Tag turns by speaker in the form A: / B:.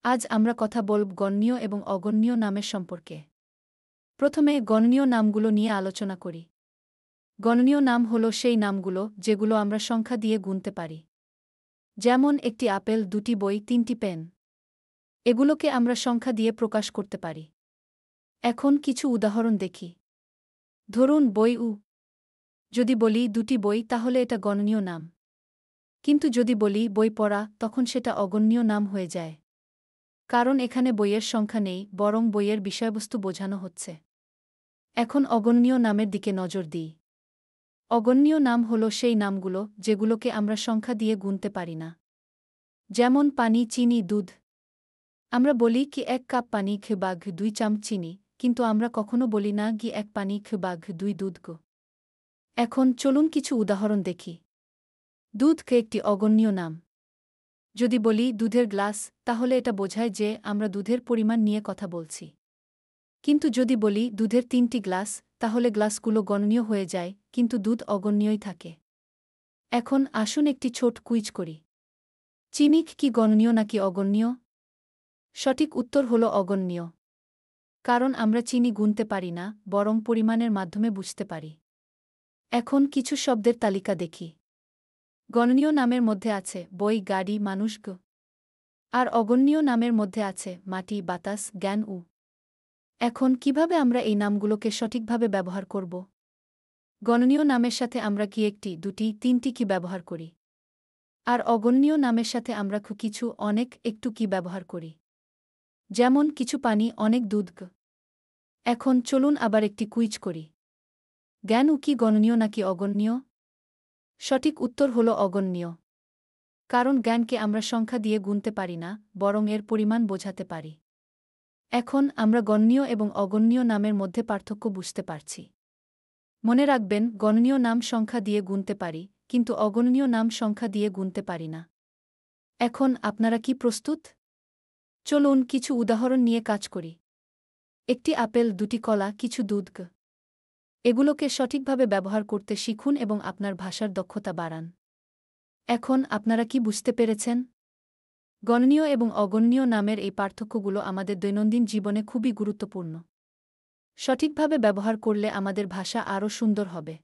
A: আজ আমরা কথা বলব গণনীয় এবং অগণনীয় নামের সম্পর্কে। প্রথমে গণনীয় নামগুলো নিয়ে আলোচনা করি। গণনীয় নাম হল সেই নামগুলো যেগুলো আমরা সংখ্যা দিয়ে গুনতে পারি। যেমন একটি আপেল, দুটি বই, তিনটি পেন। এগুলোকে আমরা সংখ্যা দিয়ে প্রকাশ করতে পারি। এখন কিছু উদাহরণ দেখি। ধরুন বই উ। যদি বলি দুটি বই তাহলে এটা গণনীয় নাম। কিন্তু যদি বলি বই পড়া তখন সেটা অগণনীয় নাম হয়ে যায়। কারণ এখানে বইয়ের সংখ্যা নেই, বরং বইয়ের বিষয়বস্তু বোঝানো হচ্ছে। এখন অগণনীয় নামের দিকে নজর দিই। অগণনীয় নাম হল সেই নামগুলো যেগুলোকে আমরা সংখ্যা দিয়ে গুনতে পারি না। যেমন পানি, চিনি, দুধ। আমরা বলি কি 1 কাপ পানি বা 2 চামচ চিনি, কিন্তু আমরা কখনো বলি না কি 1 পানি বা 2 দুধ। এখন চলুন কিছু উদাহরণ দেখি। দুধকে একটি অগণনীয় নাম। যদি বলি দুধের গ্লাস, তাহলে এটা বোঝায় যে আমরা দুধের পরিমাণ নিয়ে কথা বলছি। কিন্তু যদি বলি দুধের 3টি গ্লাস, তাহলে গ্লাসগুলো গণনীয় হয়ে যায়, কিন্তু দুধ অগণনীয়ই থাকে। এখন আসুন একটি ছোট কুইজ করি। চিনি কি গণনীয় নাকি অগণনীয়? সঠিক উত্তর হল অগণনীয়। কারণ আমরা চিনি গুনতে পারি না, বরং পরিমাণের মাধ্যমে বুঝতে পারি। এখন কিছু শব্দের তালিকা দেখি। গণনীয় নামের মধ্যে আছে বই, গাড়ি, মানুষ। আর অগণনীয় নামের মধ্যে আছে মাটি, বাতাস, জ্ঞান। এখন কিভাবে আমরা এই নামগুলোকে সঠিকভাবে ব্যবহার করব? গণনীয় নামের সাথে আমরা কি একটি, দুটি, তিনটি কি ব্যবহার করি? আর অগণনীয় নামের সাথে আমরা কিছু, অনেক, একটু কি ব্যবহার করি? যেমন কিছু পানি, অনেক দুধ। এখন চলুন আবার একটি কুইজ করি। জ্ঞান কি গণনীয় নাকি অগণনীয়? সঠিক উত্তর হল অগণনীয়। কারণ জ্ঞানকে আমরা সংখ্যা দিয়ে গুনতে পারি না, বরং এর পরিমাণ বোঝাতে পারি। এখন আমরা গণনীয় এবং অগণনীয় নামের মধ্যে পার্থক্য বুঝতে পারছি। মনে রাখবেন, গণনীয় নাম সংখ্যা দিয়ে গুনতে পারি, কিন্তু অগণনীয় নাম সংখ্যা দিয়ে গুনতে পারি না। এখন আপনারা কি প্রস্তুত? চলুন কিছু উদাহরণ নিয়ে কাজ করি। একটি আপেল, দুটি কলা, কিছু দুধ। এগুলোকে সঠিকভাবে ব্যবহার করতে শিখুন এবং আপনার ভাষার দক্ষতা বাড়ান। এখন আপনারা কি বুঝতে পেরেছেন? গণনীয় এবং অগণনীয় নামের এই পার্থক্যগুলো আমাদের দৈনন্দিন জীবনে খুবই গুরুত্বপূর্ণ। সঠিকভাবে ব্যবহার করলে আমাদের ভাষা আরও সুন্দর হবে।